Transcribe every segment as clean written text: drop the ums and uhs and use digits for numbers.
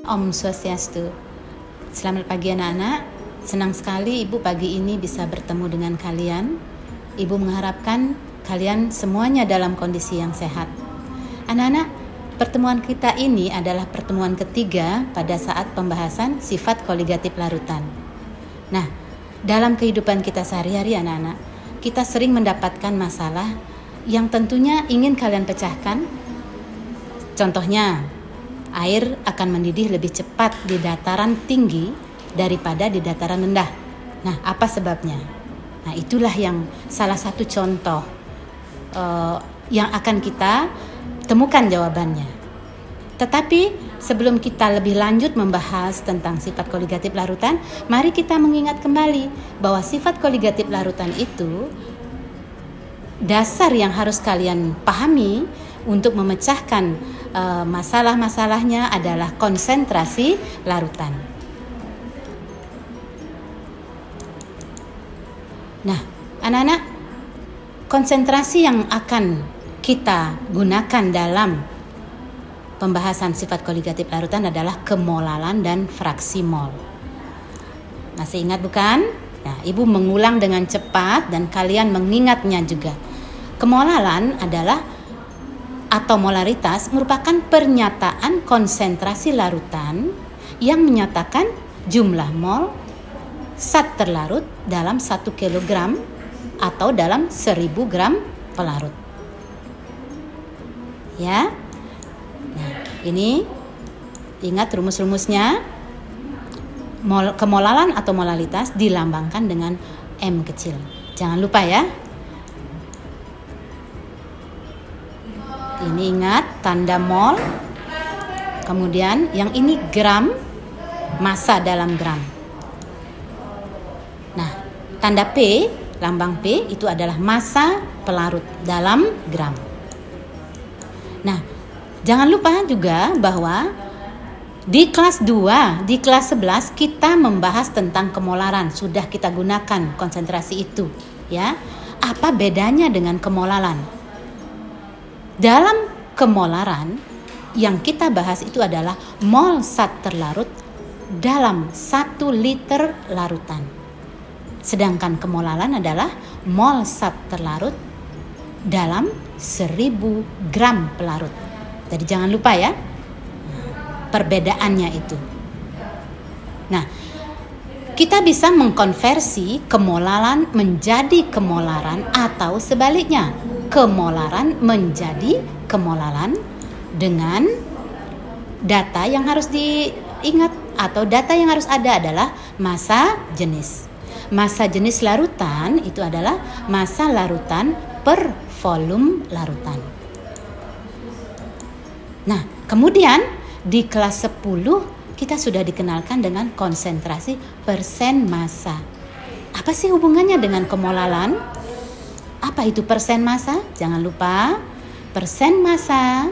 Om Swastiastu. Selamat pagi anak-anak. Senang sekali Ibu pagi ini bisa bertemu dengan kalian. Ibu mengharapkan kalian semuanya dalam kondisi yang sehat. Anak-anak, pertemuan kita ini adalah pertemuan ketiga pada saat pembahasan sifat koligatif larutan. Nah, dalam kehidupan kita sehari-hari anak-anak, kita sering mendapatkan masalah yang tentunya ingin kalian pecahkan. Contohnya, air akan mendidih lebih cepat di dataran tinggi daripada di dataran rendah. Nah, apa sebabnya? Nah, itulah yang salah satu contoh yang akan kita temukan jawabannya. Tetapi sebelum kita lebih lanjut membahas tentang sifat koligatif larutan, mari kita mengingat kembali bahwa sifat koligatif larutan itu dasar yang harus kalian pahami untuk memecahkan masalah-masalahnya adalah konsentrasi larutan. Nah, anak-anak, konsentrasi yang akan kita gunakan dalam pembahasan sifat koligatif larutan adalah kemolalan dan fraksi mol. Masih ingat bukan? Nah, Ibu mengulang dengan cepat dan kalian mengingatnya juga. Kemolalan adalah atau molaritas merupakan pernyataan konsentrasi larutan yang menyatakan jumlah mol zat terlarut dalam 1 kg atau dalam 1000 gram pelarut. Ya. Nah, ini ingat rumus-rumusnya. Kemolalan atau molaritas dilambangkan dengan M kecil. Jangan lupa ya. Ini ingat tanda mol. Kemudian yang ini gram, massa dalam gram. Nah, tanda P, lambang P itu adalah massa pelarut dalam gram. Nah, jangan lupa juga bahwa di kelas 2, di kelas 11 kita membahas tentang kemolaran. Sudah kita gunakan konsentrasi itu, ya. Apa bedanya dengan kemolalan? Dalam kemolaran yang kita bahas itu adalah mol zat terlarut dalam 1 liter larutan. Sedangkan kemolalan adalah mol zat terlarut dalam 1000 gram pelarut. Jadi jangan lupa ya perbedaannya itu. Nah, kita bisa mengkonversi kemolalan menjadi kemolaran atau sebaliknya. Kemolaran menjadi kemolalan dengan data yang harus diingat atau data yang harus ada adalah massa jenis. Massa jenis larutan itu adalah massa larutan per volume larutan. Nah, kemudian di kelas 10 kita sudah dikenalkan dengan konsentrasi persen massa. Apa sih hubungannya dengan kemolalan? Apa itu persen massa? Jangan lupa, persen massa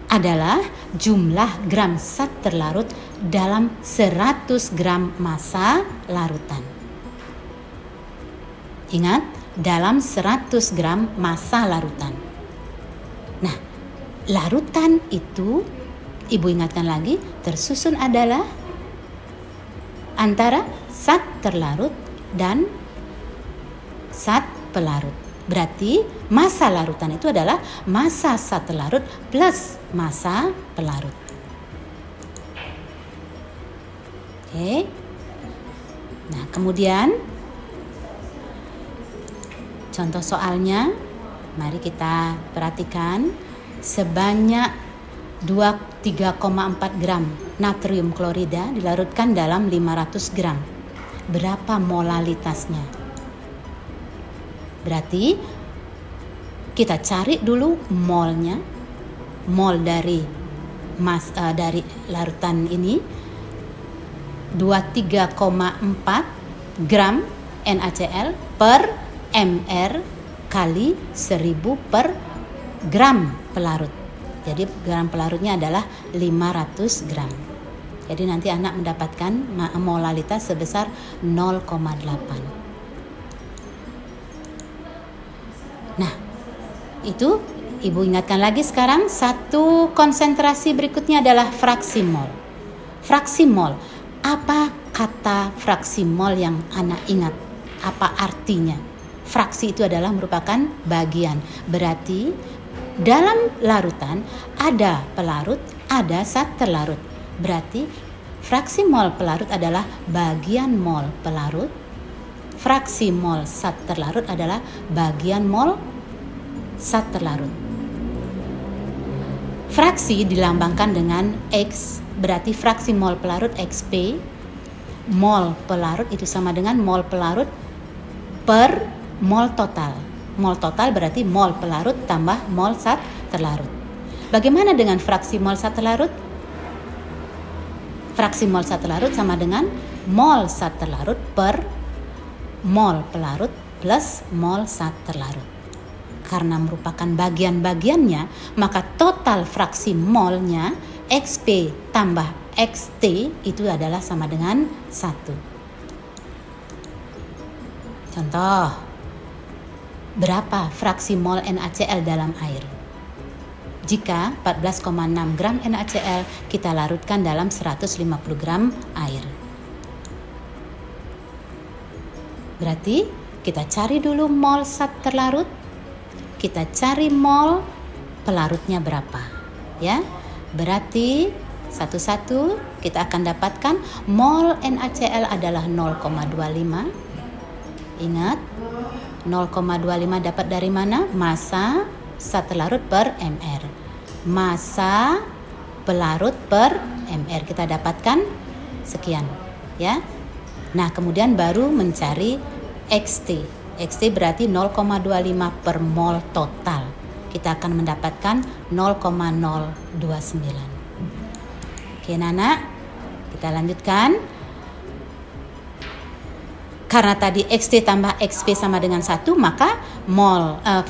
adalah jumlah gram zat terlarut dalam 100 gram massa larutan. Ingat, dalam 100 gram massa larutan. Nah, larutan itu, Ibu ingatkan lagi, tersusun adalah antara zat terlarut dan zat pelarut. Berarti massa larutan itu adalah massa zat terlarut plus massa pelarut. Oke. Nah, kemudian contoh soalnya, mari kita perhatikan. Sebanyak 3,4 gram natrium klorida dilarutkan dalam 500 gram. Berapa molalitasnya? Berarti kita cari dulu molnya, mol dari dari larutan ini 23,4 gram NaCl per mR kali 1000 per gram pelarut. Jadi gram pelarutnya adalah 500 gram. Jadi nanti anak mendapatkan molalitas sebesar 0,8. Nah, itu Ibu ingatkan lagi sekarang, satu konsentrasi berikutnya adalah fraksi mol. Fraksi mol, apa kata fraksi mol yang anak ingat? Apa artinya? Fraksi itu adalah merupakan bagian. Berarti dalam larutan ada pelarut, ada zat terlarut. Berarti fraksi mol pelarut adalah bagian mol pelarut. Fraksi mol zat terlarut adalah bagian mol zat terlarut. Fraksi dilambangkan dengan X, berarti fraksi mol pelarut XP. Mol pelarut itu sama dengan mol pelarut per mol total. Mol total berarti mol pelarut tambah mol zat terlarut. Bagaimana dengan fraksi mol zat terlarut? Fraksi mol zat terlarut sama dengan mol zat terlarut per mol pelarut plus mol zat terlarut. Karena merupakan bagian-bagiannya, maka total fraksi molnya XP tambah XT itu adalah sama dengan 1. Contoh, berapa fraksi mol NaCl dalam air? Jika 14,6 gram NaCl kita larutkan dalam 150 gram air. Berarti kita cari dulu mol zat terlarut. Kita cari mol pelarutnya berapa, ya. Berarti satu-satu kita akan dapatkan mol NaCl adalah 0,25. Ingat, 0,25 dapat dari mana? Massa zat terlarut per mR. Massa pelarut per mR kita dapatkan sekian, ya. Nah, kemudian baru mencari XT. XT berarti 0,25 per mol total. Kita akan mendapatkan 0,029. Oke, Nana, kita lanjutkan. Karena tadi XT tambah XP sama dengan 1, maka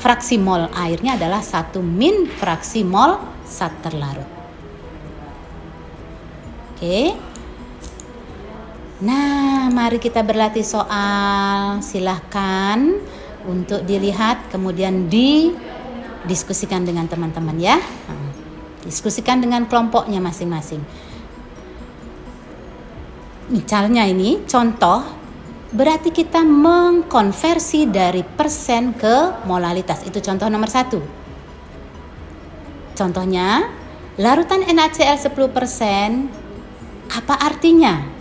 fraksi mol airnya adalah 1 min fraksi mol zat terlarut. Oke. Nah, mari kita berlatih soal. Silahkan untuk dilihat, kemudian didiskusikan dengan teman-teman ya. Diskusikan dengan kelompoknya masing-masing. Misalnya ini contoh, berarti kita mengkonversi dari persen ke molalitas. Itu contoh nomor 1. Contohnya, larutan NaCl 10%, apa artinya?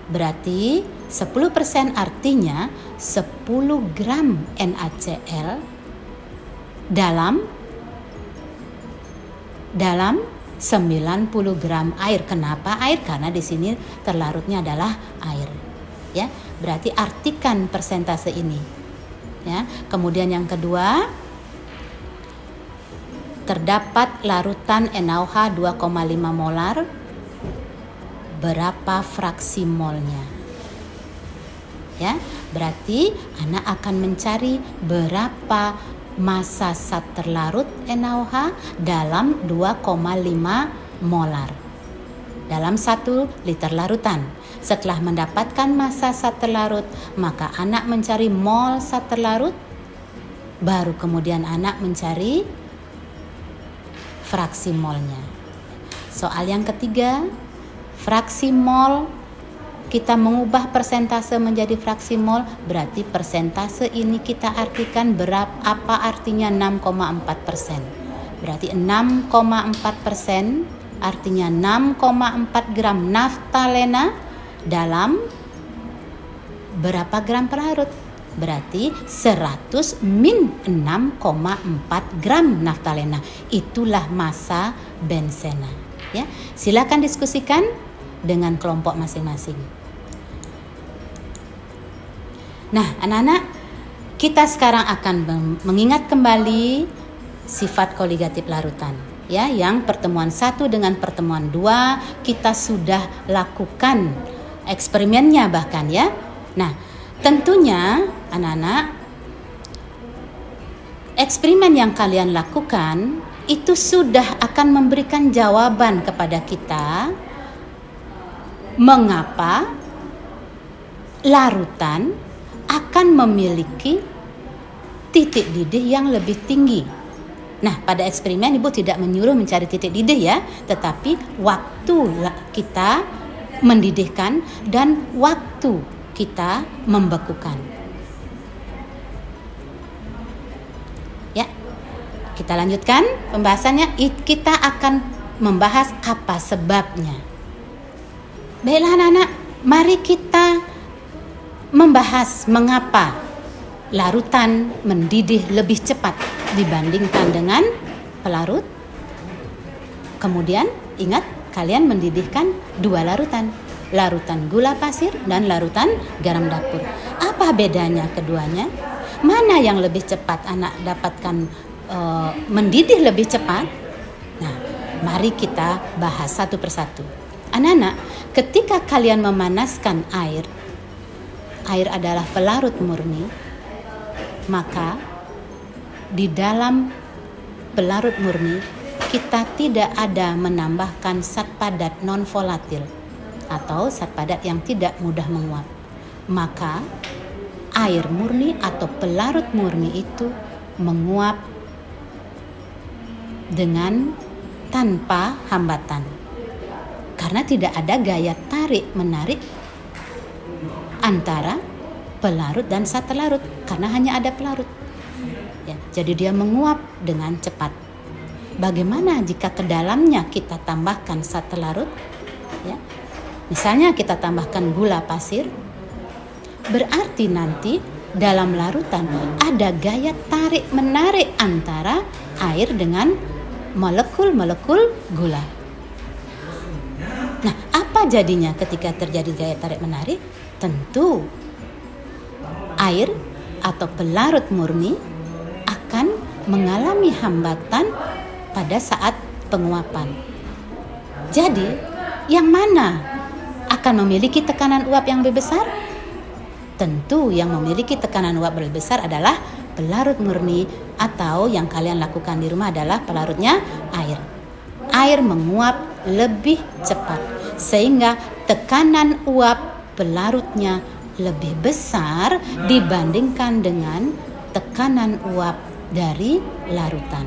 Berarti 10% artinya 10 gram NaCl dalam 90 gram air. Kenapa air? Karena di sini terlarutnya adalah air. Ya, berarti artikan persentase ini. Ya, kemudian yang kedua, terdapat larutan NaOH 2,5 molar. Berapa fraksi molnya? Ya, berarti anak akan mencari berapa massa zat terlarut NaOH dalam 2,5 molar dalam 1 liter larutan. Setelah mendapatkan massa zat terlarut, maka anak mencari mol zat terlarut, baru kemudian anak mencari fraksi molnya. Soal yang ketiga, fraksi mol, kita mengubah persentase menjadi fraksi mol, berarti persentase ini kita artikan apa artinya 6,4%. Berarti 6,4% artinya 6,4 gram naftalena dalam berapa gram pelarut? Berarti 100 min 6,4 gram naftalena. Itulah massa benzena. Ya, silakan diskusikan dengan kelompok masing-masing. Nah, anak-anak, kita sekarang akan mengingat kembali sifat koligatif larutan. Ya, yang pertemuan 1 dengan pertemuan 2 kita sudah lakukan eksperimennya bahkan ya. Nah, tentunya anak-anak, eksperimen yang kalian lakukan itu sudah akan memberikan jawaban kepada kita mengapa larutan akan memiliki titik didih yang lebih tinggi Nah, pada eksperimen Ibu tidak menyuruh mencari titik didih ya, tetapi waktu kita mendidihkan dan waktu kita membekukan. Ya, kita lanjutkan pembahasannya. Kita akan membahas apa sebabnya. Baiklah anak-anak, mari kita membahas mengapa larutan mendidih lebih cepat dibandingkan dengan pelarut. Kemudian ingat, kalian mendidihkan 2 larutan, larutan gula pasir dan larutan garam dapur. Apa bedanya keduanya? Mana yang lebih cepat anak dapatkan mendidih lebih cepat? Nah, mari kita bahas satu persatu. Anak-anak, ketika kalian memanaskan air adalah pelarut murni, maka di dalam pelarut murni kita tidak ada menambahkan zat padat non volatil atau zat padat yang tidak mudah menguap. Maka air murni atau pelarut murni itu menguap dengan tanpa hambatan, karena tidak ada gaya tarik menarik antara pelarut dan zat telarut, karena hanya ada pelarut. Ya, jadi dia menguap dengan cepat. Bagaimana jika ke dalamnya kita tambahkan zat telarut? Ya, misalnya kita tambahkan gula pasir, berarti nanti dalam larutan ada gaya tarik menarik antara air dengan molekul-molekul gula. Nah, apa jadinya ketika terjadi gaya tarik menarik? Tentu air atau pelarut murni akan mengalami hambatan pada saat penguapan. Jadi, yang mana akan memiliki tekanan uap yang lebih besar? Tentu yang memiliki tekanan uap lebih besar adalah pelarut murni, atau yang kalian lakukan di rumah adalah pelarutnya air. Air menguap lebih cepat sehingga tekanan uap pelarutnya lebih besar dibandingkan dengan tekanan uap dari larutan.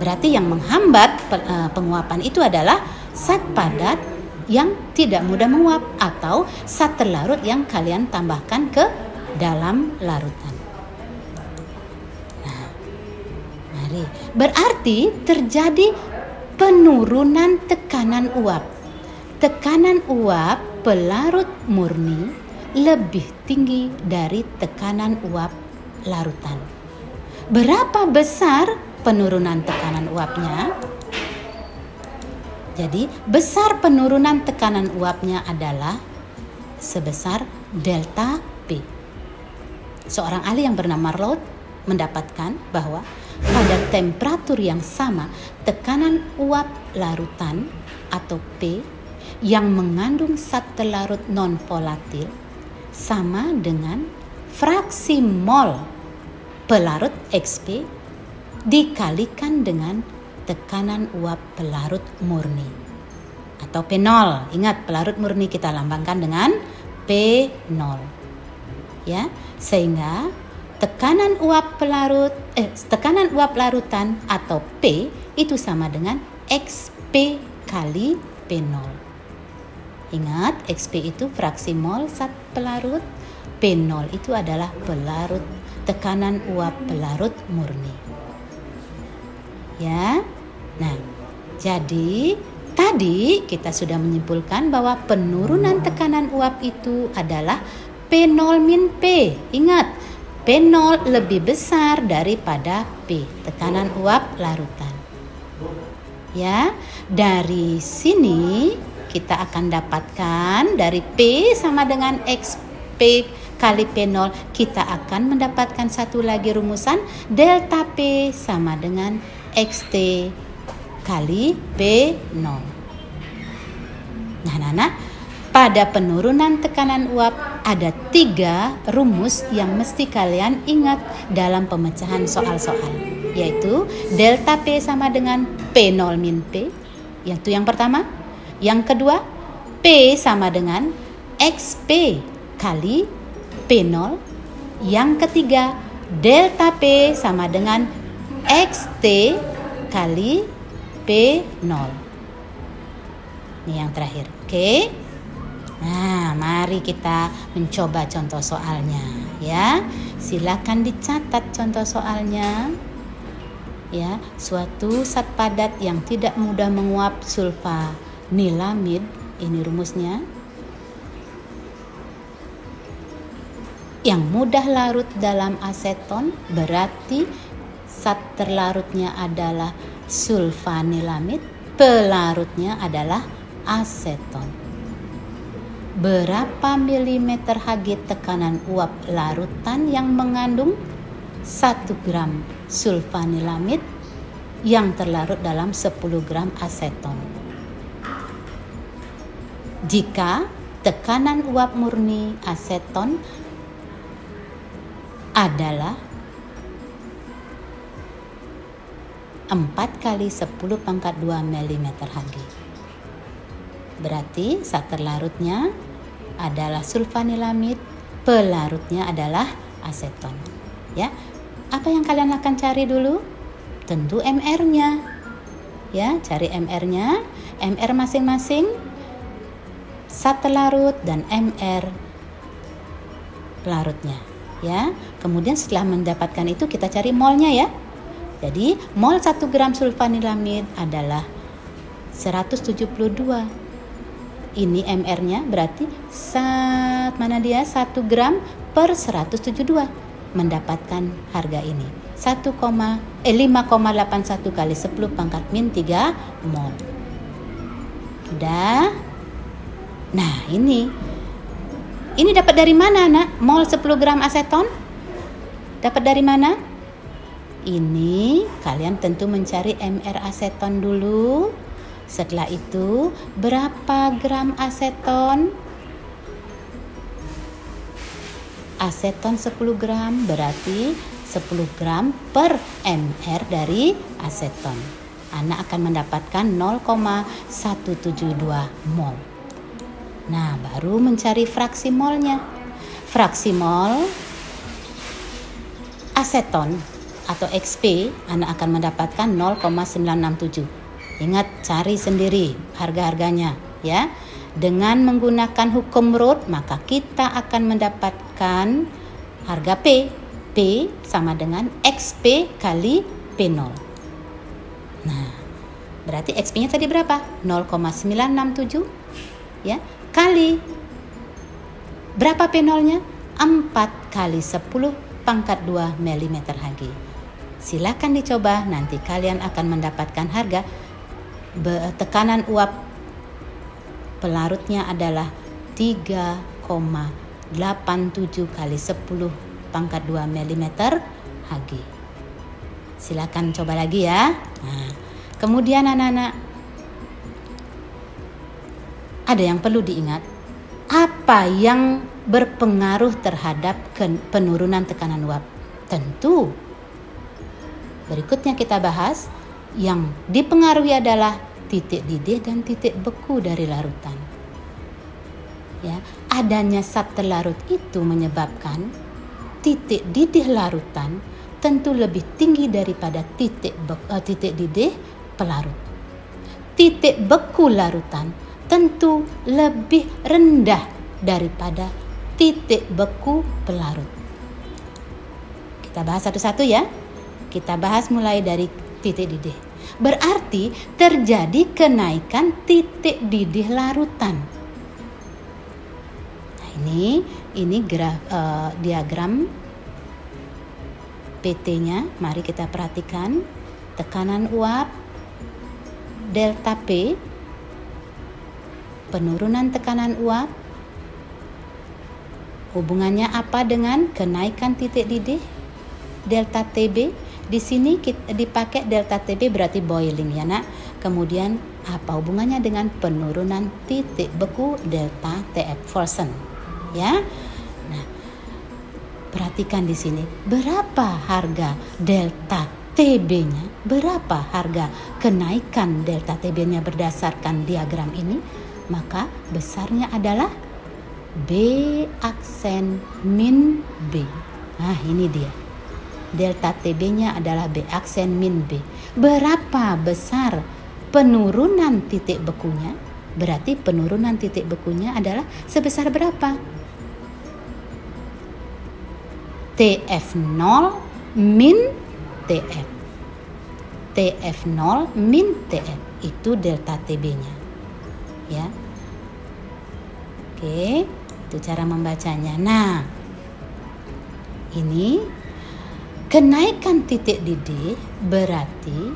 Berarti yang menghambat penguapan itu adalah zat padat yang tidak mudah menguap atau zat terlarut yang kalian tambahkan ke dalam larutan. Nah, mari. Berarti terjadi penurunan tekanan uap. Tekanan uap pelarut murni lebih tinggi dari tekanan uap larutan. Berapa besar penurunan tekanan uapnya? Jadi, besar penurunan tekanan uapnya adalah sebesar delta P. Seorang ahli yang bernama Roth mendapatkan bahwa pada temperatur yang sama, tekanan uap larutan atau P yang mengandung zat telarut non-volatil sama dengan fraksi mol pelarut XP dikalikan dengan tekanan uap pelarut murni atau P0. Ingat, pelarut murni kita lambangkan dengan P0. Ya, sehingga tekanan uap larutan atau P itu sama dengan XP kali P0. Ingat, XP itu fraksi mol zat pelarut, P0 itu adalah pelarut, tekanan uap pelarut murni. Ya. Nah, jadi tadi kita sudah menyimpulkan bahwa penurunan tekanan uap itu adalah P0 min P. Ingat, P0 lebih besar daripada P, tekanan uap larutan. Ya, dari sini kita akan dapatkan dari P sama dengan XP kali P0, kita akan mendapatkan satu lagi rumusan, delta P sama dengan XT kali P0. Nah, anak-anak, pada penurunan tekanan uap ada 3 rumus yang mesti kalian ingat dalam pemecahan soal-soal, yaitu delta P sama dengan P0 min P, yaitu yang pertama. Yang kedua, P sama dengan XP kali P0. Yang ketiga, delta P sama dengan XT kali P0. Ini yang terakhir. Oke. Nah, mari kita mencoba contoh soalnya ya. Silakan dicatat contoh soalnya. Ya, suatu zat padat yang tidak mudah menguap sulfanilamid, ini rumusnya. Yang mudah larut dalam aseton berarti zat terlarutnya adalah sulfanilamid, pelarutnya adalah aseton. Berapa milimeter Hg tekanan uap larutan yang mengandung 1 gram sulfanilamid yang terlarut dalam 10 gram aseton? Jika tekanan uap murni aseton adalah 4 kali 10 pangkat 2 mm Hg. Berarti zat terlarutnya adalah sulfanilamid, pelarutnya adalah aseton. Ya. Apa yang kalian akan cari dulu? Tentu MR-nya. Ya, cari MR-nya. MR masing-masing zat terlarut dan MR pelarutnya. Ya. Kemudian setelah mendapatkan itu kita cari molnya ya. Jadi, mol 1 gram sulfanilamid adalah 172. Ini MR-nya berarti mana dia? 1 gram per 172. Mendapatkan harga ini 5,81 kali 10 pangkat min 3 mol. Udah. Nah, ini dapat dari mana, Nak? Mol 10 gram aseton? Dapat dari mana? Ini kalian tentu mencari MR aseton dulu. Setelah itu, berapa gram aseton? Aseton 10 gram berarti 10 gram per MR dari aseton. Anak akan mendapatkan 0,172 mol. Nah, baru mencari fraksi molnya. Fraksi mol aseton atau XP, Anak akan mendapatkan 0,967. Ingat, cari sendiri harga-harganya ya. Dengan menggunakan hukum Roth, maka kita akan mendapatkan harga P. P sama dengan XP kali P0. Nah, berarti XP-nya tadi berapa? 0,967 ya, kali berapa P0-nya? 4 kali 10 pangkat 2 mm Hg. Silakan dicoba, nanti kalian akan mendapatkan harga tekanan uap pelarutnya adalah 3,87 kali 10 pangkat 2 mm Hg. Silakan coba lagi ya. Nah, kemudian anak-anak, ada yang perlu diingat. Apa yang berpengaruh terhadap penurunan tekanan uap? Tentu berikutnya kita bahas yang dipengaruhi adalah titik didih dan titik beku dari larutan. Ya, adanya zat terlarut itu menyebabkan titik didih larutan tentu lebih tinggi daripada titik didih pelarut. Titik beku larutan tentu lebih rendah daripada titik beku pelarut. Kita bahas satu-satu ya. Kita bahas mulai dari titik didih. Berarti terjadi kenaikan titik didih larutan. Nah, ini diagram PT-nya. Mari kita perhatikan. Tekanan uap delta P, penurunan tekanan uap, hubungannya apa dengan kenaikan titik didih? Delta TB. Di sini kita dipakai delta TB berarti boiling ya Nak. Kemudian apa hubungannya dengan penurunan titik beku delta TF Forsen ya. Nah, perhatikan di sini berapa harga delta TB-nya, berapa harga kenaikan delta TB-nya berdasarkan diagram ini, maka besarnya adalah B aksen min B. Nah, ini dia. delta TB-nya adalah B aksen min B. Berapa besar penurunan titik bekunya? Berarti penurunan titik bekunya adalah sebesar berapa? TF0 min TF. TF0 min TF itu delta TB-nya. Ya. Oke, itu cara membacanya. Nah, ini kenaikan titik didih berarti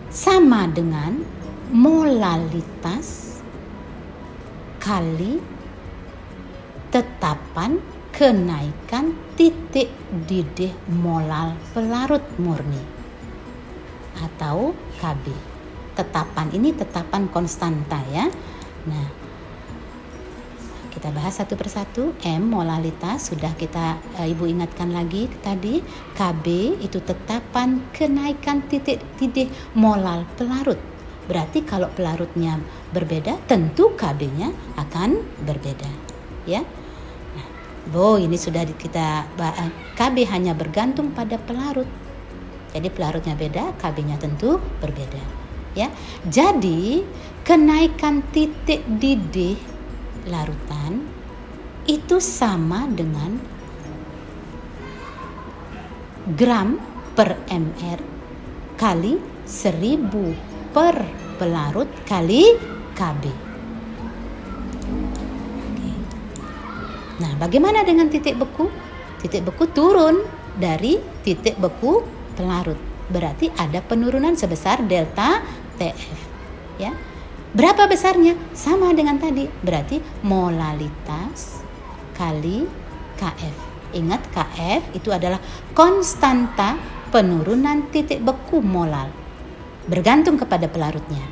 sama dengan molalitas kali tetapan kenaikan titik didih molal pelarut murni atau KB. Tetapan ini tetapan konstanta ya. Nah, kita bahas satu persatu. M molalitas sudah kita Ibu ingatkan lagi tadi. KB itu tetapan kenaikan titik didih molal pelarut. Berarti kalau pelarutnya berbeda, tentu KB-nya akan berbeda, ya. Nah, ini sudah kita KB hanya bergantung pada pelarut. Jadi pelarutnya beda, KB-nya tentu berbeda, ya. Jadi kenaikan titik didih larutan itu sama dengan gram per mr kali 1000 per pelarut kali KB. Oke. Nah, bagaimana dengan titik beku? Titik beku turun dari titik beku pelarut. Berarti ada penurunan sebesar delta TF, ya. Berapa besarnya? Sama dengan tadi. Berarti molalitas kali KF. Ingat, KF itu adalah konstanta penurunan titik beku molal. Bergantung kepada pelarutnya.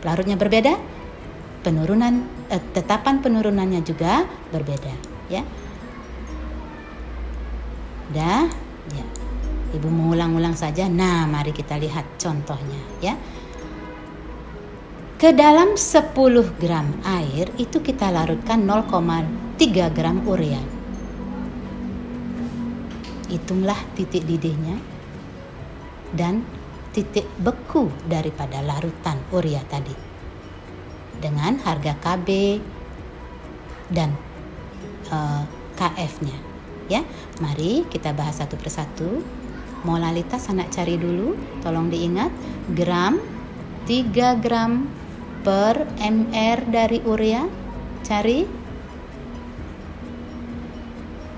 Pelarutnya berbeda, tetapan penurunannya juga berbeda, ya. Dah, ya. Ibu mengulang-ulang saja. Nah, mari kita lihat contohnya, ya. Ke dalam 10 gram air itu kita larutkan 0,3 gram urea. Hitunglah titik didihnya dan titik beku daripada larutan urea tadi dengan harga KB dan KF-nya, ya. Mari kita bahas satu persatu. Molalitas anak cari dulu, tolong diingat, gram 3 gram per mr dari urea, cari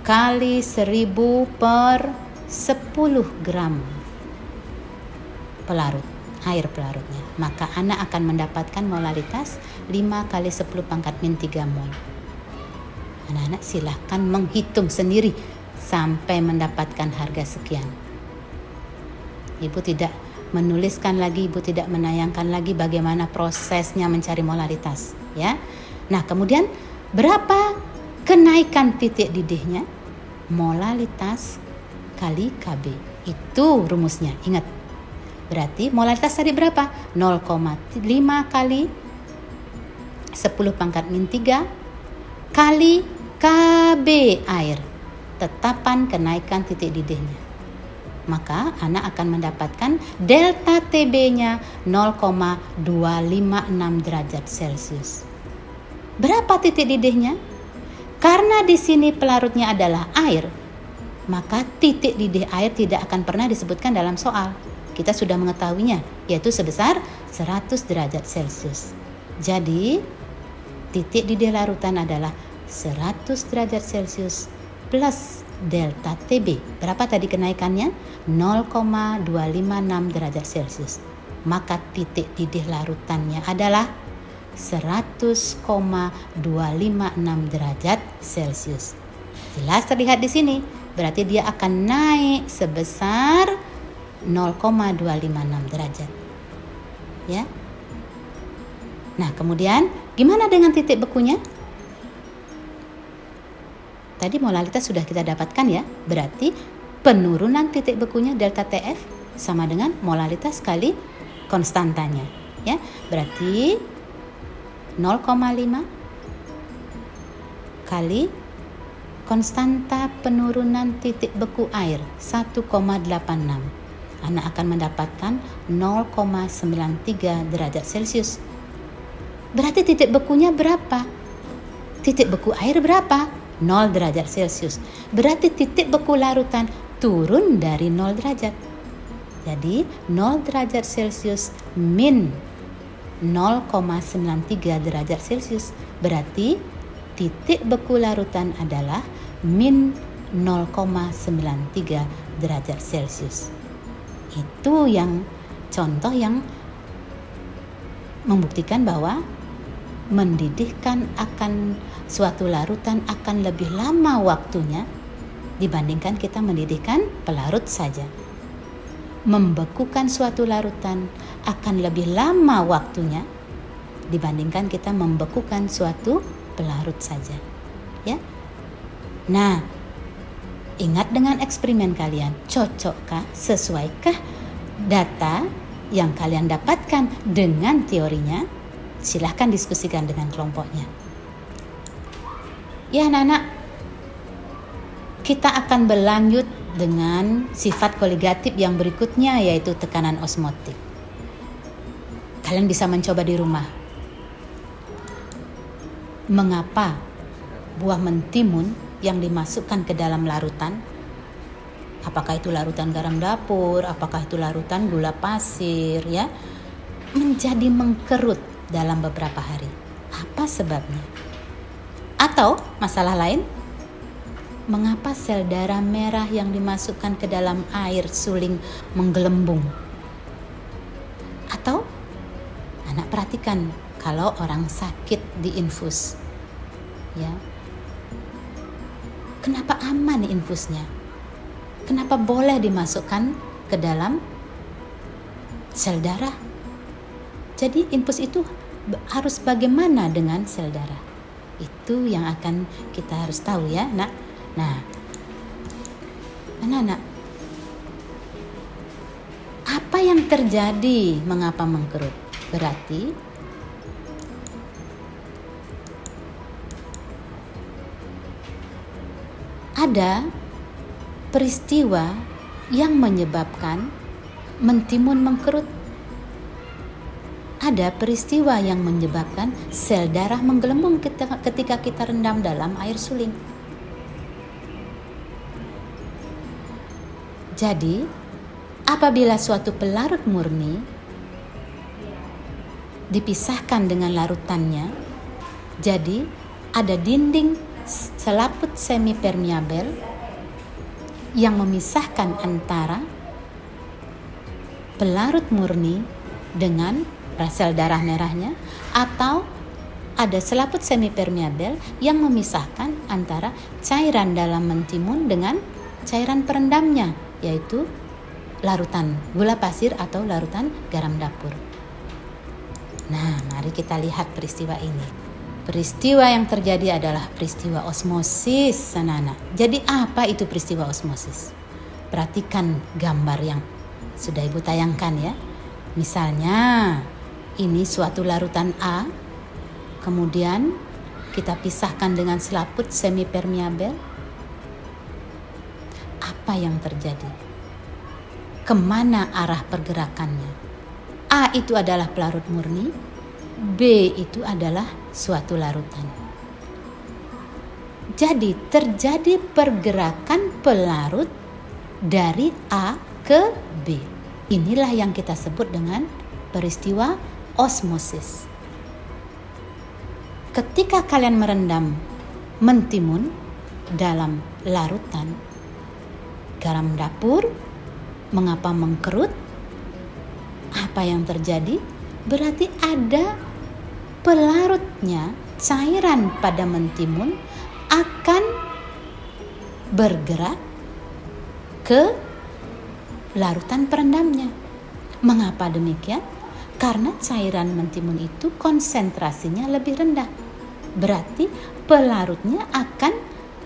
kali 1000 per 10 gram pelarut, air pelarutnya. Maka anak akan mendapatkan molalitas 5 kali 10 pangkat min 3 mol. Anak-anak silahkan menghitung sendiri sampai mendapatkan harga sekian. Ibu tidak menuliskan lagi, Ibu tidak menayangkan lagi bagaimana prosesnya mencari molalitas, ya. Nah, kemudian berapa kenaikan titik didihnya? Molalitas kali KB. Itu rumusnya, ingat. Berarti molalitas tadi berapa? 0,5 kali 10 pangkat min 3 kali KB air. Tetapan kenaikan titik didihnya. Maka anak akan mendapatkan delta TB-nya 0,256 derajat Celcius. Berapa titik didihnya? Karena di sini pelarutnya adalah air, maka titik didih air tidak akan pernah disebutkan dalam soal. Kita sudah mengetahuinya, yaitu sebesar 100 derajat Celcius. Jadi, titik didih larutan adalah 100 derajat Celcius plus delta TB. Berapa tadi kenaikannya? 0,256 derajat Celcius. Maka titik didih larutannya adalah 100,256 derajat Celcius. Jelas terlihat di sini. Berarti dia akan naik sebesar 0,256 derajat. Ya. Nah, kemudian gimana dengan titik bekunya? Tadi molalitas sudah kita dapatkan, ya. Berarti penurunan titik bekunya delta TF sama dengan molalitas kali konstantanya, ya. Berarti 0,5 kali konstanta penurunan titik beku air 1,86. Anak akan mendapatkan 0,93 derajat Celcius. Berarti titik bekunya berapa? Titik beku air berapa? 0 derajat Celcius. Berarti titik beku larutan turun dari 0 derajat. Jadi 0 derajat Celcius min 0,93 derajat Celcius. Berarti titik beku larutan adalah min 0,93 derajat Celcius. Itu yang contoh yang membuktikan bahwa mendidihkan akan suatu larutan akan lebih lama waktunya dibandingkan kita mendidihkan pelarut saja. Membekukan suatu larutan akan lebih lama waktunya dibandingkan kita membekukan suatu pelarut saja. Ya. Nah, ingat dengan eksperimen kalian, cocokkah, sesuaikah data yang kalian dapatkan dengan teorinya? Silahkan diskusikan dengan kelompoknya. Ya anak-anak, kita akan berlanjut dengan sifat koligatif yang berikutnya, yaitu tekanan osmotik. Kalian bisa mencoba di rumah. Mengapa buah mentimun yang dimasukkan ke dalam larutan, apakah itu larutan garam dapur, apakah itu larutan gula pasir, ya, menjadi mengkerut dalam beberapa hari? Apa sebabnya? Atau masalah lain, mengapa sel darah merah yang dimasukkan ke dalam air suling menggelembung? Atau anak perhatikan kalau orang sakit diinfus, ya, kenapa aman infusnya? Kenapa boleh dimasukkan ke dalam sel darah? Jadi infus itu harus bagaimana dengan sel darah? Itu yang akan kita harus tahu, ya, Nak. Nah, anak-anak, apa yang terjadi mengapa mengkerut? Berarti ada peristiwa yang menyebabkan mentimun mengkerut. Ada peristiwa yang menyebabkan sel darah menggelembung ketika kita rendam dalam air suling. Jadi, apabila suatu pelarut murni dipisahkan dengan larutannya, jadi ada dinding selaput semipermeabel yang memisahkan antara pelarut murni dengan sel darah merahnya, atau ada selaput semipermeabel yang memisahkan antara cairan dalam mentimun dengan cairan perendamnya, yaitu larutan gula pasir atau larutan garam dapur. Nah, mari kita lihat peristiwa ini. Peristiwa yang terjadi adalah peristiwa osmosis, anak-anak. Jadi apa itu peristiwa osmosis? Perhatikan gambar yang sudah Ibu tayangkan, ya. Misalnya, ini suatu larutan A, kemudian kita pisahkan dengan selaput semipermeabel. Apa yang terjadi? Kemana arah pergerakannya? A itu adalah pelarut murni, B itu adalah suatu larutan. Jadi terjadi pergerakan pelarut dari A ke B. Inilah yang kita sebut dengan peristiwa osmosis. Ketika kalian merendam mentimun dalam larutan garam dapur, mengapa mengkerut? Apa yang terjadi? Berarti ada pelarutnya, cairan pada mentimun akan bergerak ke larutan perendamnya. Mengapa demikian? Karena cairan mentimun itu konsentrasinya lebih rendah. Berarti pelarutnya akan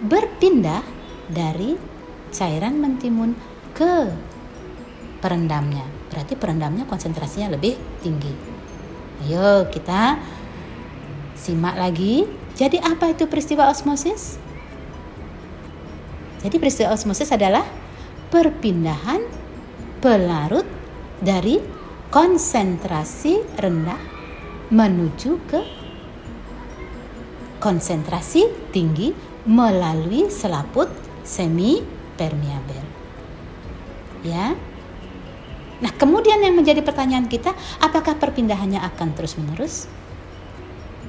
berpindah dari cairan mentimun ke perendamnya. Berarti perendamnya konsentrasinya lebih tinggi. Ayo kita simak lagi. Jadi apa itu peristiwa osmosis? Jadi peristiwa osmosis adalah perpindahan pelarut dari konsentrasi rendah menuju ke konsentrasi tinggi melalui selaput semi permeabel. Ya. Nah, kemudian yang menjadi pertanyaan kita, apakah perpindahannya akan terus-menerus?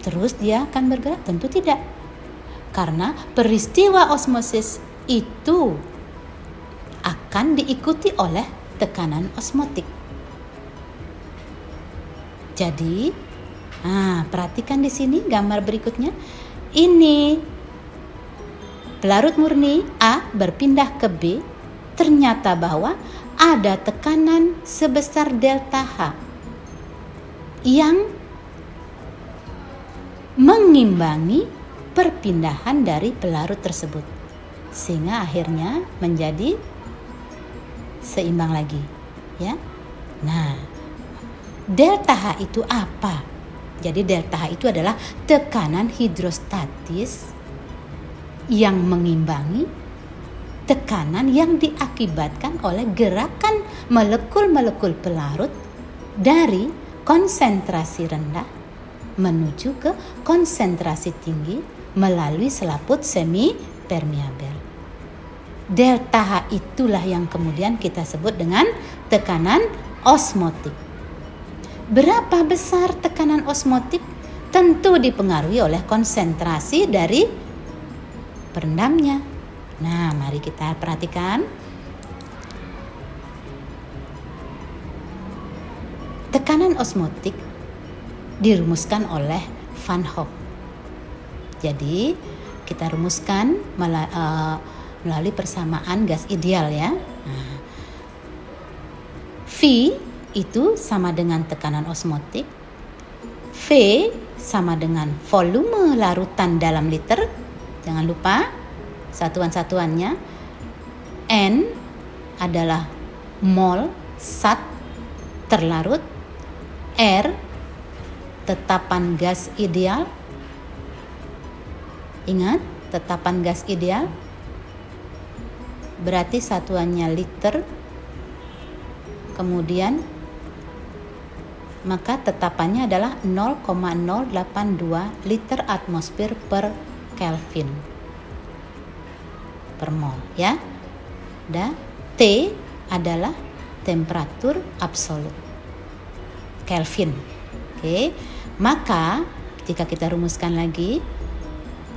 Terus dia akan bergerak? Tentu tidak. Karena peristiwa osmosis itu akan diikuti oleh tekanan osmotik. Jadi, perhatikan di sini gambar berikutnya. Ini pelarut murni A berpindah ke B, ternyata bahwa ada tekanan sebesar delta H yang mengimbangi perpindahan dari pelarut tersebut, sehingga akhirnya menjadi seimbang lagi, ya. Nah, delta H itu apa? Jadi delta H itu adalah tekanan hidrostatis yang mengimbangi tekanan yang diakibatkan oleh gerakan molekul-molekul pelarut dari konsentrasi rendah menuju ke konsentrasi tinggi melalui selaput semi permeabel. Delta H itulah yang kemudian kita sebut dengan tekanan osmotik. Berapa besar tekanan osmotik? Tentu dipengaruhi oleh konsentrasi dari perendamnya. Nah, mari kita perhatikan. Tekanan osmotik dirumuskan oleh Van Hoff. Jadi, kita rumuskan melalui persamaan gas ideal, ya. Nah, V itu sama dengan tekanan osmotik. V sama dengan volume larutan dalam liter. Jangan lupa satuan-satuannya. N adalah mol sat terlarut. R tetapan gas ideal. Ingat, tetapan gas ideal berarti satuannya liter. Kemudian maka tetapannya adalah 0,082 liter atmosfer per Kelvin per mol, ya. Dan T adalah temperatur absolut Kelvin. Oke. Maka jika kita rumuskan lagi,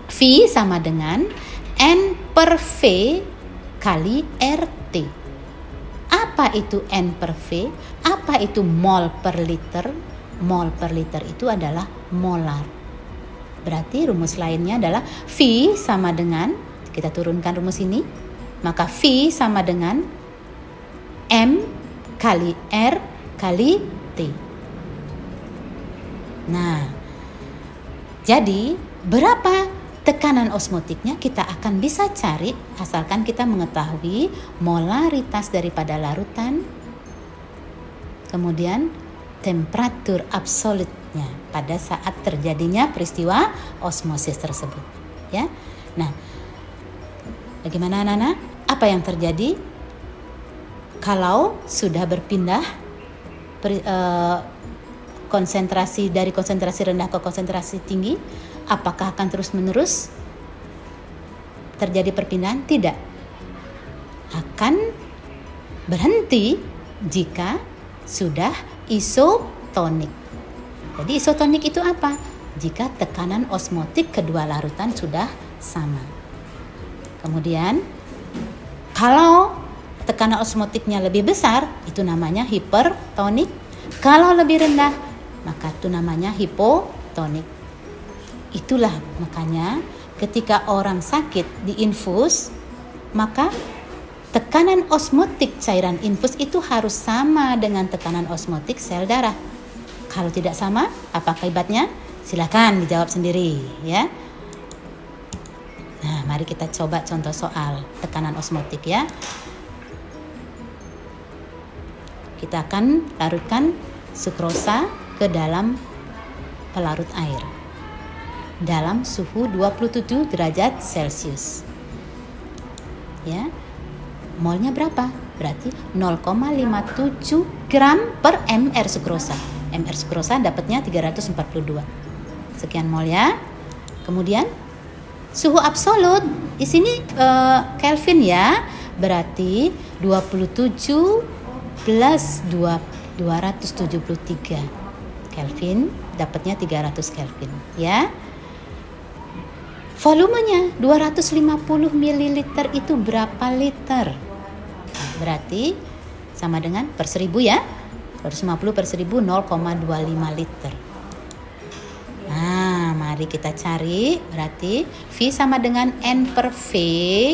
V sama dengan N per V kali RT. Apa itu N per V? Apa itu mol per liter? Mol per liter itu adalah molar. Berarti rumus lainnya adalah V sama dengan, kita turunkan rumus ini, maka V sama dengan M kali R kali T. Nah, jadi berapa tekanan osmotiknya kita akan bisa cari asalkan kita mengetahui molaritas daripada larutan, kemudian temperatur absolutnya pada saat terjadinya peristiwa osmosis tersebut, ya. Nah, bagaimana anak-anak? Apa yang terjadi kalau sudah berpindah konsentrasi dari konsentrasi rendah ke konsentrasi tinggi? Apakah akan terus-menerus terjadi perpindahan? Tidak. Akan berhenti jika sudah isotonik. Jadi isotonik itu apa? Jika tekanan osmotik kedua larutan sudah sama. Kemudian kalau tekanan osmotiknya lebih besar, itu namanya hipertonik. Kalau lebih rendah, maka itu namanya hipotonik. Itulah makanya ketika orang sakit diinfus, maka tekanan osmotik cairan infus itu harus sama dengan tekanan osmotik sel darah. Kalau tidak sama, apa akibatnya? Silakan dijawab sendiri, ya. Nah, mari kita coba contoh soal tekanan osmotik, ya. Kita akan larutkan sukrosa ke dalam pelarut air dalam suhu 27 derajat Celcius. Ya. Molnya berapa? Berarti 0,57 gram per mR sukrosa. mR sukrosa dapatnya 342. Sekian mol ya. Kemudian suhu absolut di sini Kelvin ya. Berarti 27 plus 273 Kelvin, dapatnya 300 Kelvin ya. Volumenya 250 ml itu berapa liter? Nah, berarti sama dengan per 1000 ya. 250 per 1000 0,25 liter. Nah, mari kita cari. Berarti V sama dengan N per V,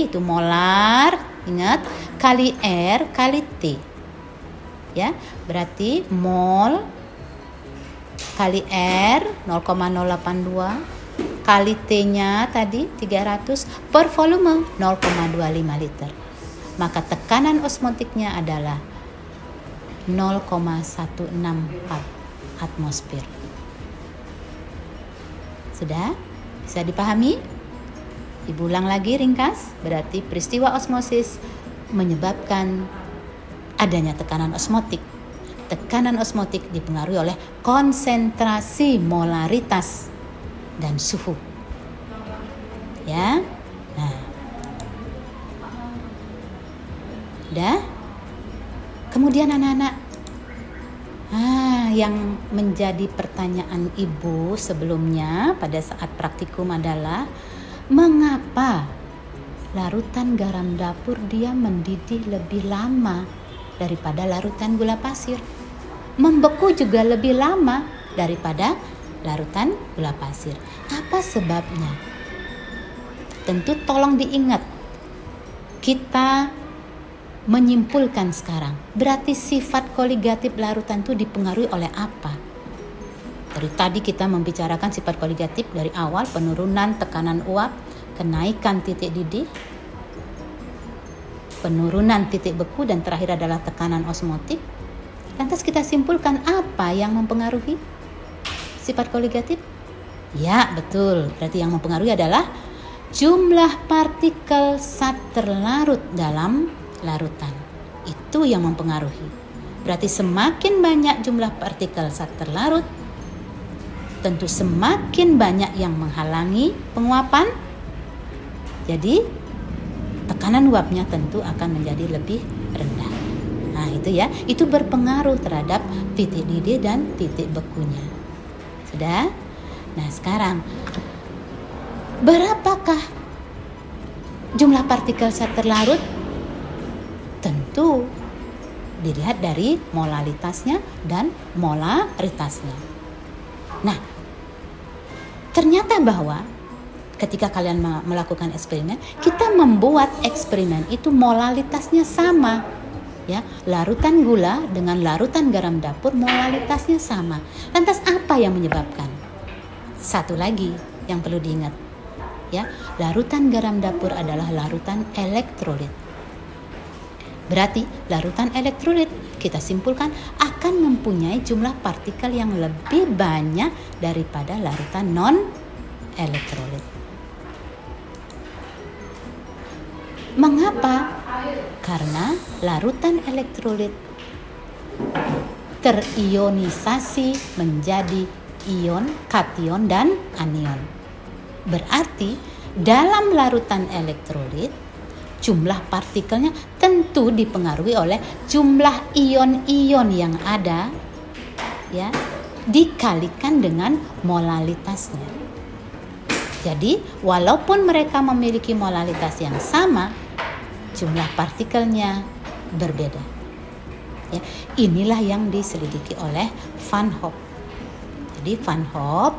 itu molar, ingat, kali R kali T. Ya, berarti mol kali R 0,082 kali T-nya tadi 300 per volume 0,25 liter. Maka tekanan osmotiknya adalah 0,164 atmosfer. Sudah? Bisa dipahami? Ibu ulang lagi ringkas. Berarti peristiwa osmosis menyebabkan adanya tekanan osmotik. Tekanan osmotik dipengaruhi oleh konsentrasi molaritas dan suhu. Ya. Nah. Udah? Kemudian anak-anak, yang menjadi pertanyaan ibu sebelumnya pada saat praktikum adalah mengapa larutan garam dapur dia mendidih lebih lama daripada larutan gula pasir? Membeku juga lebih lama daripada larutan gula pasir. Apa sebabnya? Tentu tolong diingat. Kita menyimpulkan sekarang. Berarti sifat koligatif larutan itu dipengaruhi oleh apa? Dari tadi kita membicarakan sifat koligatif dari awal, penurunan tekanan uap, kenaikan titik didih, penurunan titik beku, dan terakhir adalah tekanan osmotik. Lantas kita simpulkan apa yang mempengaruhi sifat koligatif? Ya, betul. Berarti yang mempengaruhi adalah jumlah partikel zat terlarut dalam larutan. Itu yang mempengaruhi. Berarti semakin banyak jumlah partikel zat terlarut, tentu semakin banyak yang menghalangi penguapan. Jadi tekanan uapnya tentu akan menjadi lebih rendah. Nah, itu ya, itu berpengaruh terhadap titik didih dan titik bekunya. Sudah? Nah, sekarang berapakah jumlah partikel zat terlarut? Tentu dilihat dari molalitasnya dan molaritasnya. Nah, ternyata bahwa ketika kalian melakukan eksperimen, kita membuat eksperimen itu molalitasnya sama. Ya, larutan gula dengan larutan garam dapur molalitasnya sama. Lantas apa yang menyebabkan? Satu lagi yang perlu diingat. Ya, larutan garam dapur adalah larutan elektrolit. Berarti larutan elektrolit kita simpulkan akan mempunyai jumlah partikel yang lebih banyak daripada larutan non-elektrolit. Mengapa? Karena larutan elektrolit terionisasi menjadi ion, kation, dan anion. Berarti dalam larutan elektrolit jumlah partikelnya tentu dipengaruhi oleh jumlah ion-ion yang ada, ya, dikalikan dengan molalitasnya. Jadi walaupun mereka memiliki molalitas yang sama, jumlah partikelnya berbeda. Ya, inilah yang diselidiki oleh Van Hoff. Jadi Van Hoff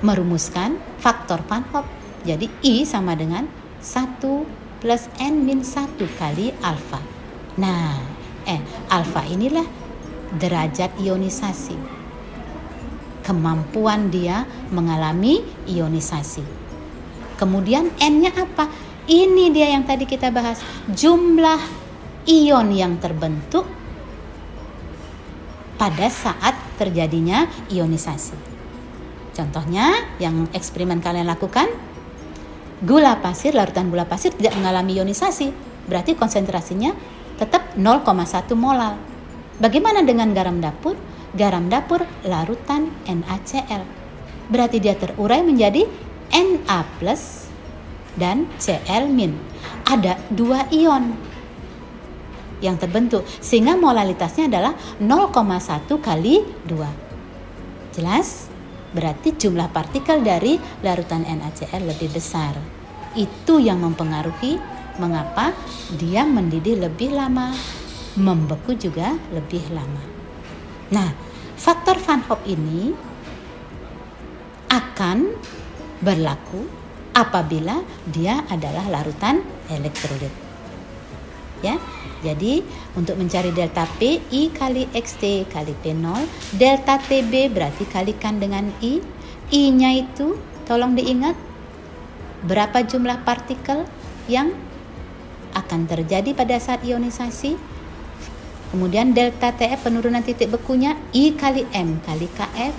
merumuskan faktor Van Hoff. Jadi I sama dengan 1 plus N-1 kali alfa. Nah, alfa inilah derajat ionisasi. Kemampuan dia mengalami ionisasi. Kemudian N-nya apa? Ini dia yang tadi kita bahas. Jumlah ion yang terbentuk pada saat terjadinya ionisasi. Contohnya yang eksperimen kalian lakukan, Gula pasir, larutan gula pasir tidak mengalami ionisasi, berarti konsentrasinya tetap 0,1 molar. Bagaimana dengan garam dapur? Garam dapur larutan NaCl, berarti dia terurai menjadi Na plus dan Cl min. Ada 2 ion yang terbentuk, sehingga molalitasnya adalah 0,1 kali 2. Jelas? Berarti jumlah partikel dari larutan NaCl lebih besar. Itu yang mempengaruhi mengapa dia mendidih lebih lama, membeku juga lebih lama. Nah, faktor Van Hoff ini akan berlaku apabila dia adalah larutan elektrolit. Ya, jadi untuk mencari delta P, I kali XT kali P0, delta TB berarti kalikan dengan I. I-nya itu tolong diingat berapa jumlah partikel yang akan terjadi pada saat ionisasi. Kemudian delta TF penurunan titik bekunya I kali M kali KF.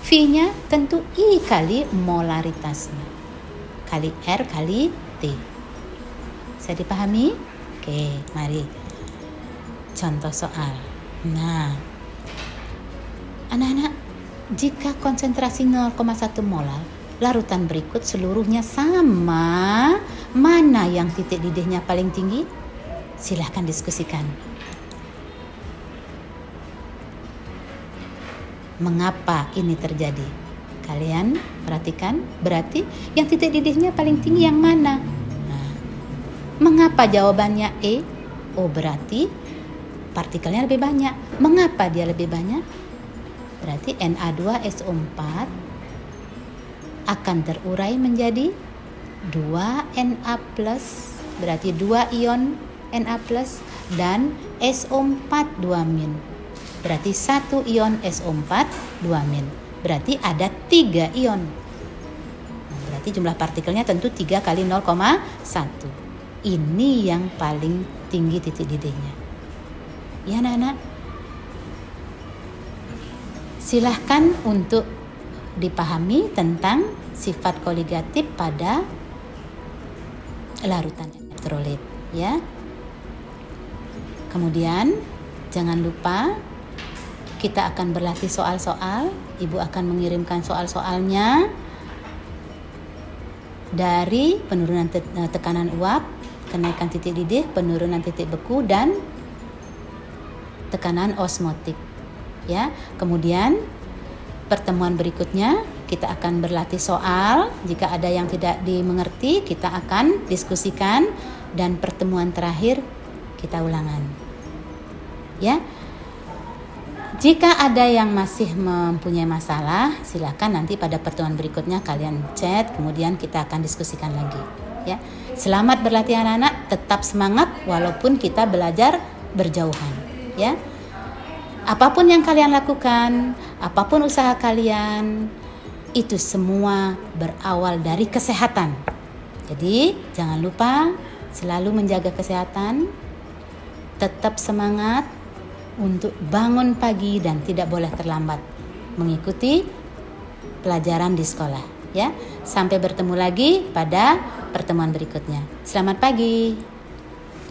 V-nya tentu I kali molaritasnya kali R kali T. Bisa dipahami? Oke, mari contoh soal. Nah, anak-anak, jika konsentrasi 0,1 molar, larutan berikut seluruhnya sama, mana yang titik didihnya paling tinggi? Silahkan diskusikan. Mengapa ini terjadi? Kalian perhatikan, berarti yang titik didihnya paling tinggi yang mana? Mengapa jawabannya E? Oh, berarti partikelnya lebih banyak. Mengapa dia lebih banyak? Berarti Na2SO4 akan terurai menjadi 2Na+, berarti 2 ion Na+, dan SO4 2-, berarti 1 ion SO4 2-, berarti ada 3 ion. Nah, berarti jumlah partikelnya tentu 3 kali 0,1. Ini yang paling tinggi titik didihnya. Ya anak-anak, silahkan untuk dipahami tentang sifat koligatif pada larutan elektrolit, ya. Kemudian jangan lupa kita akan berlatih soal-soal. Ibu akan mengirimkan soal-soalnya dari penurunan tekanan uap, kenaikan titik didih, penurunan titik beku, dan tekanan osmotik. Ya, kemudian pertemuan berikutnya kita akan berlatih soal. Jika ada yang tidak dimengerti, kita akan diskusikan, dan pertemuan terakhir kita ulangan. Ya. Jika ada yang masih mempunyai masalah, silakan nanti pada pertemuan berikutnya kalian chat, kemudian kita akan diskusikan lagi. Ya, selamat berlatih anak-anak, tetap semangat walaupun kita belajar berjauhan. Ya, apapun yang kalian lakukan, apapun usaha kalian, itu semua berawal dari kesehatan. Jadi jangan lupa selalu menjaga kesehatan, tetap semangat untuk bangun pagi dan tidak boleh terlambat mengikuti pelajaran di sekolah. Ya, sampai bertemu lagi pada pertemuan berikutnya. Selamat pagi.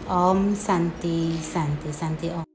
Om Santi Santi Santi Om.